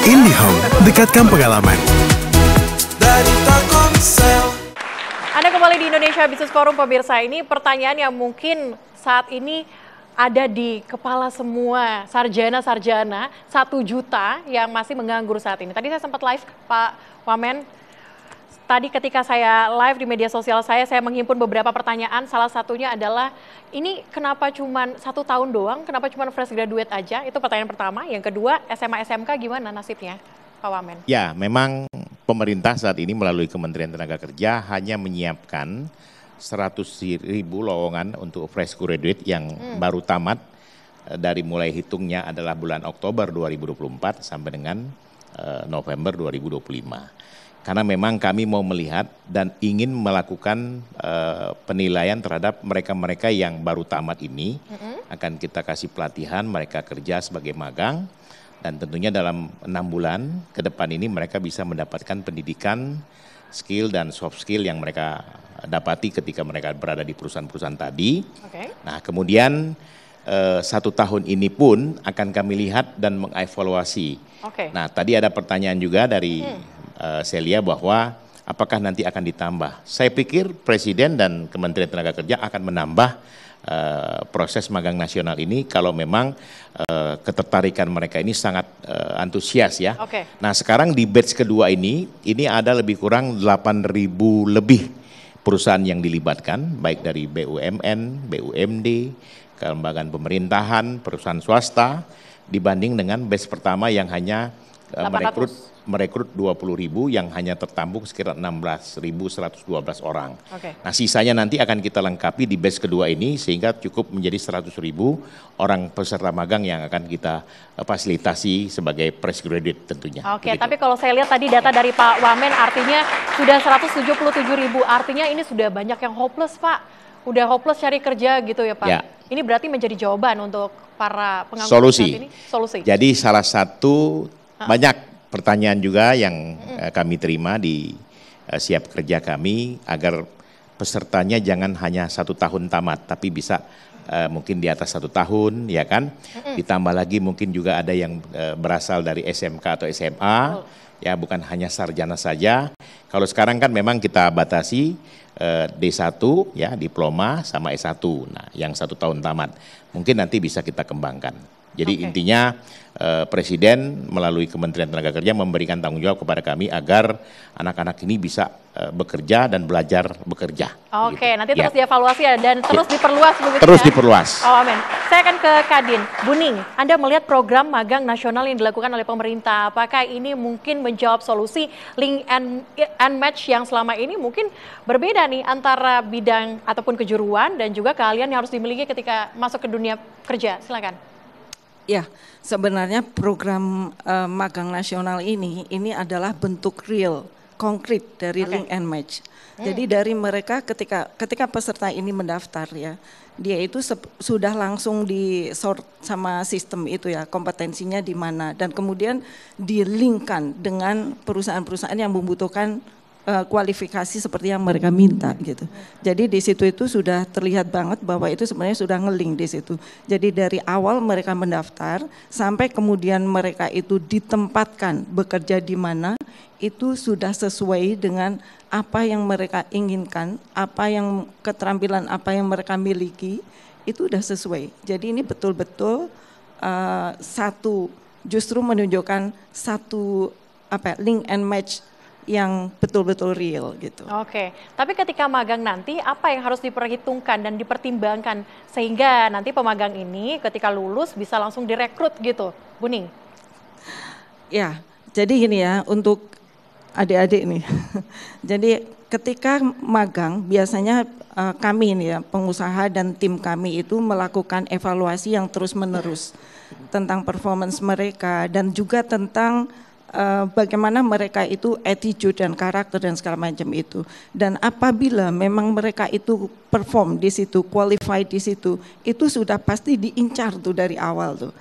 IndiHome, dekatkan pengalaman. Dari Telkomsel. Anda kembali di Indonesia Business Forum, pemirsa. Ini pertanyaan yang mungkin saat ini ada di kepala semua sarjana-sarjana 1 juta yang masih menganggur saat ini. Tadi saya sempat live, Pak Wamen. Tadi ketika saya live di media sosial saya menghimpun beberapa pertanyaan. Salah satunya adalah, ini kenapa cuma 1 tahun doang? Kenapa cuma fresh graduate aja? Itu pertanyaan pertama. Yang kedua, SMA SMK gimana nasibnya, Pak Wamen? Ya, memang pemerintah saat ini melalui Kementerian Tenaga Kerja hanya menyiapkan 100.000 lowongan untuk fresh graduate yang baru tamat dari mulai hitungnya adalah bulan Oktober 2024 sampai dengan November 2025. Karena memang kami mau melihat dan ingin melakukan penilaian terhadap mereka-mereka yang baru tamat ini. Akan kita kasih pelatihan, mereka kerja sebagai magang. Dan tentunya dalam 6 bulan ke depan ini mereka bisa mendapatkan pendidikan, skill dan soft skill yang mereka dapati ketika mereka berada di perusahaan-perusahaan tadi. Nah, kemudian 1 tahun ini pun akan kami lihat dan mengevaluasi. Nah, tadi ada pertanyaan juga dari Celia bahwa apakah nanti akan ditambah. Saya pikir Presiden dan Kementerian Tenaga Kerja akan menambah proses magang nasional ini kalau memang ketertarikan mereka ini sangat antusias ya. Nah, sekarang di batch kedua ini ada lebih kurang 8.000 lebih perusahaan yang dilibatkan, baik dari BUMN, BUMD, kelembagaan pemerintahan, perusahaan swasta, dibanding dengan batch pertama yang hanya merekrut 20.000 yang hanya tertampung sekitar 16.112 orang. Nah, sisanya nanti akan kita lengkapi di batch kedua ini sehingga cukup menjadi 100.000 orang peserta magang yang akan kita fasilitasi sebagai fresh graduate tentunya. Tapi kalau saya lihat tadi data dari Pak Wamen artinya sudah 177.000, artinya ini sudah banyak yang hopeless, Pak. Udah hopeless cari kerja gitu ya, Pak. Ya. Ini berarti menjadi jawaban untuk para pengangguran saat ini? Solusi. Jadi salah satu banyak pertanyaan juga yang kami terima di siap kerja kami agar pesertanya jangan hanya 1 tahun tamat, tapi bisa mungkin di atas 1 tahun, ya kan? Ditambah lagi mungkin juga ada yang berasal dari SMK atau SMA, ya bukan hanya sarjana saja. Kalau sekarang kan memang kita batasi D1, ya diploma sama S1. Nah, yang 1 tahun tamat, mungkin nanti bisa kita kembangkan. Jadi intinya Presiden melalui Kementerian Tenaga Kerja memberikan tanggung jawab kepada kami agar anak-anak ini bisa bekerja dan belajar bekerja. Nanti terus dievaluasi ya dan terus diperluas begitu. Terus diperluas. Amin. Saya akan ke Kadin. Buning, Anda melihat program magang nasional yang dilakukan oleh pemerintah, apakah ini mungkin menjawab solusi link and match yang selama ini mungkin berbeda nih antara bidang ataupun kejuruan dan juga keahlian yang harus dimiliki ketika masuk ke dunia kerja? Silakan. Ya, sebenarnya program magang nasional ini adalah bentuk real, konkret dari link and match. Jadi dari mereka ketika peserta ini mendaftar ya, dia itu sudah langsung di-sort sama sistem itu ya, kompetensinya di mana dan kemudian di-linkkan dengan perusahaan-perusahaan yang membutuhkan kualifikasi seperti yang mereka minta gitu. Jadi di situ itu sudah terlihat banget bahwa itu sebenarnya sudah nge-link di situ. Jadi dari awal mereka mendaftar sampai kemudian mereka itu ditempatkan bekerja di mana itu sudah sesuai dengan apa yang mereka inginkan, keterampilan apa yang mereka miliki itu sudah sesuai. Jadi ini betul-betul justru menunjukkan satu link and match yang betul-betul real gitu. Tapi ketika magang nanti apa yang harus diperhitungkan dan dipertimbangkan sehingga nanti pemagang ini ketika lulus bisa langsung direkrut gitu, Buning? Ya, jadi gini ya untuk adik-adik nih. Jadi ketika magang biasanya kami ini ya pengusaha dan tim kami itu melakukan evaluasi yang terus-menerus tentang performance mereka dan juga tentang bagaimana mereka itu attitude dan karakter dan segala macam itu. Dan apabila memang mereka itu perform di situ, qualified di situ, itu sudah pasti diincar tuh dari awal tuh.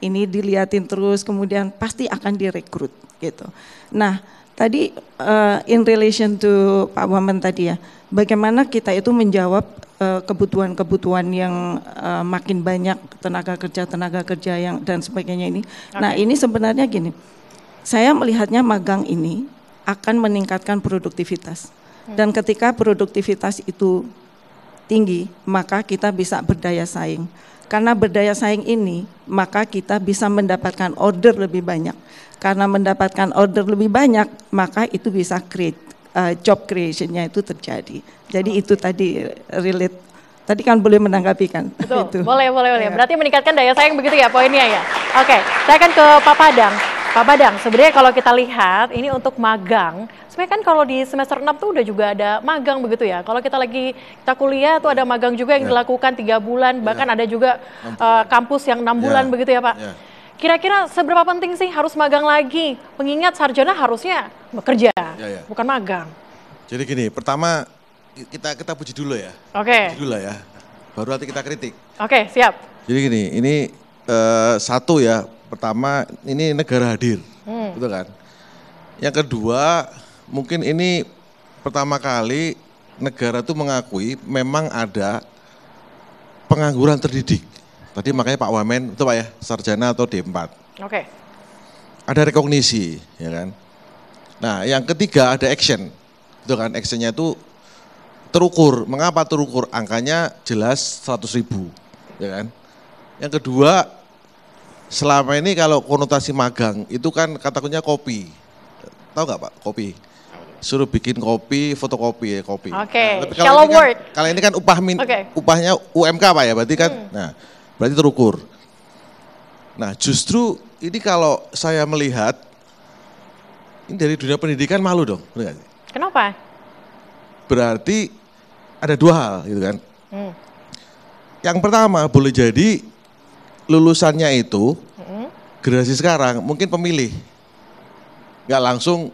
Ini dilihatin terus, kemudian pasti akan direkrut gitu. Nah, tadi in relation to Pak Wamen tadi ya, bagaimana kita itu menjawab kebutuhan-kebutuhan yang makin banyak tenaga kerja yang dan sebagainya ini. Nah, ini sebenarnya gini. saya melihatnya magang ini akan meningkatkan produktivitas. Dan ketika produktivitas itu tinggi, maka kita bisa berdaya saing. Karena berdaya saing ini, maka kita bisa mendapatkan order lebih banyak. Karena mendapatkan order lebih banyak, maka itu bisa create, job creation-nya itu terjadi. Jadi itu tadi relate. Tadi kan boleh menanggapi kan? Betul, Itu. boleh. Ya. Berarti meningkatkan daya saing begitu ya poinnya ya. Oke, saya akan ke Pak Padang. Pak Padang, sebenarnya kalau kita lihat ini untuk magang, sebenarnya kan kalau di semester 6 tuh udah juga ada magang begitu ya. Kalau kita kuliah tuh ada magang juga yang dilakukan 3 bulan, bahkan ada juga kampus yang 6 bulan begitu ya Pak. Kira-kira seberapa penting sih harus magang lagi? Mengingat sarjana harusnya bekerja, bukan magang. Jadi gini, pertama kita puji dulu ya. Oke. Puji dulu lah ya, baru nanti kita kritik. Oke, siap. Jadi gini, ini satu ya, pertama ini negara hadir, betul kan? Yang kedua, mungkin ini pertama kali negara itu mengakui memang ada pengangguran terdidik. Tadi makanya Pak Wamen, itu Pak ya, sarjana atau D4. Oke. Ada rekognisi, ya kan? Nah, yang ketiga ada action, itu kan, actionnya itu terukur. Mengapa terukur? Angkanya jelas 100.000, ya kan? Yang kedua, selama ini kalau konotasi magang itu kan kata-kuncinya kopi. Tahu nggak Pak, kopi? Suruh bikin kopi, fotokopi ya kopi. Oke, Nah, tapi shallow word. Kalau ini kan upahnya UMK Pak ya, berarti kan, nah berarti terukur. Nah justru ini kalau saya melihat, ini dari dunia pendidikan malu dong, benar nggak sih? Kenapa? Berarti ada 2 hal gitu kan. Yang pertama boleh jadi lulusannya itu generasi sekarang mungkin pemilih, nggak langsung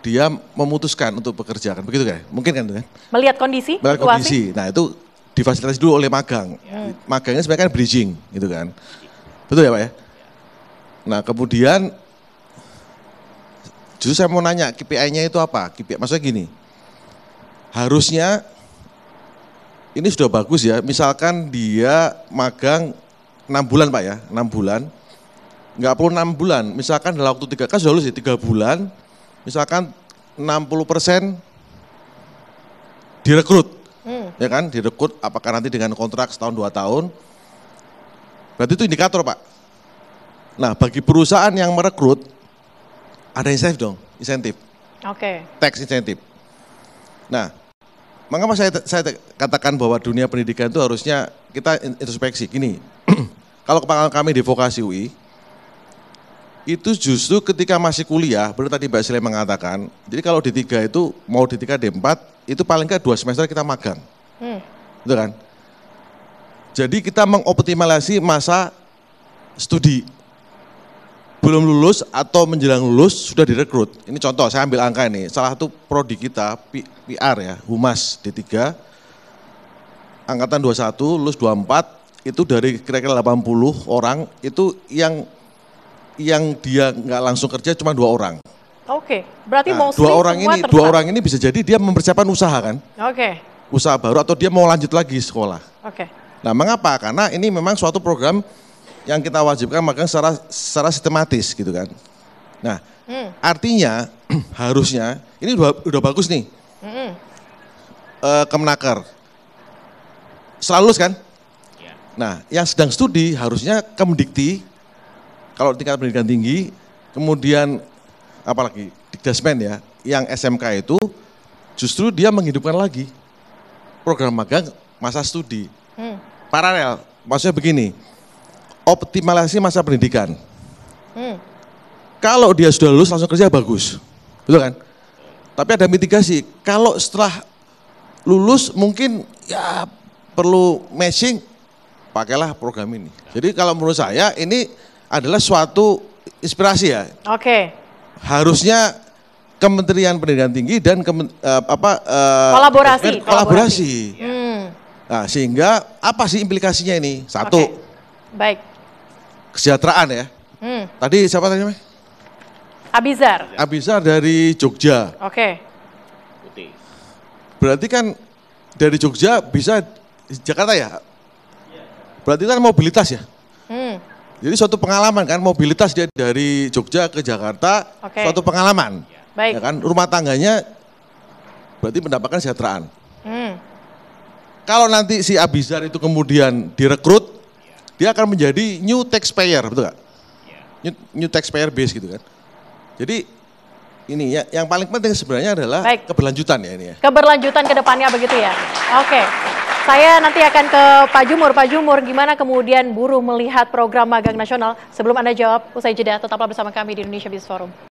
dia memutuskan untuk bekerja kan, begitu kan? Mungkin kan, kan? Melihat kondisi, Melihat kondisi. Nah itu difasilitasi dulu oleh magang. Magangnya sebenarnya kan bridging, gitu kan? Betul ya Pak ya? Nah kemudian justru saya mau nanya KPI-nya itu apa? KPI, maksudnya gini, harusnya ini sudah bagus ya. Misalkan dia magang 6 bulan Pak ya, 6 bulan. Nggak perlu 6 bulan, misalkan dalam waktu 3, kan sudah lulus ya, 3 bulan, misalkan 60% direkrut, ya kan, direkrut apakah nanti dengan kontrak setahun 2 tahun, berarti itu indikator Pak. Nah bagi perusahaan yang merekrut, ada insentif dong, insentif, tax insentif. Nah mengapa saya katakan bahwa dunia pendidikan itu harusnya kita introspeksi, gini, kalau pengalaman kami di vokasi UI, itu justru ketika masih kuliah, benar tadi Mbak Sile mengatakan, jadi kalau D3 itu, mau D3, D4, itu paling nggak 2 semester kita magang. Betul kan? Jadi kita mengoptimalisasi masa studi. Belum lulus atau menjelang lulus sudah direkrut. Ini contoh, saya ambil angka ini, salah satu prodi kita, PR ya, Humas D3, angkatan 21, lulus 24, itu dari kira-kira 80 orang, itu yang dia nggak langsung kerja cuma 2 orang. Oke, berarti Nah, mostly semua 2 orang ini bisa jadi dia mempersiapkan usaha kan? Oke. Usaha baru atau dia mau lanjut lagi sekolah. Oke. Nah mengapa? Karena ini memang suatu program yang kita wajibkan magang secara sistematis gitu kan. Nah artinya harusnya, ini udah bagus nih. Kemenaker. Setelah lulus kan? Nah yang sedang studi harusnya Kemdikti, kalau tingkat pendidikan tinggi, kemudian apalagi Dikdasmen ya, yang SMK itu justru dia menghidupkan lagi program magang masa studi. Paralel, maksudnya begini, optimalisasi masa pendidikan. Kalau dia sudah lulus langsung kerja bagus, betul kan? Tapi ada mitigasi, kalau setelah lulus mungkin ya perlu matching, pakailah program ini. Jadi kalau menurut saya ini adalah suatu inspirasi ya. Oke. Harusnya Kementerian Pendidikan Tinggi dan kolaborasi. Nah, sehingga apa sih implikasinya ini? Satu, baik, kesejahteraan ya. Tadi siapa tadi namanya? Abizar. Abizar dari Jogja. Oke. Berarti kan dari Jogja bisa Jakarta ya? Berarti kan mobilitas ya? Jadi suatu pengalaman kan, mobilitas dia dari Jogja ke Jakarta, suatu pengalaman. Baik. Ya kan, rumah tangganya berarti mendapatkan kesejahteraan. Kalau nanti si Abizar itu kemudian direkrut, dia akan menjadi new taxpayer, betul nggak? New taxpayer base gitu kan. Jadi ini ya, yang paling penting sebenarnya adalah keberlanjutan ya ini ya. Keberlanjutan ke depannya begitu ya. Oke. Saya nanti akan ke Pak Jumur. Pak Jumur, gimana kemudian buruh melihat program magang nasional? Sebelum Anda jawab, usai jeda, tetaplah bersama kami di Indonesia Business Forum.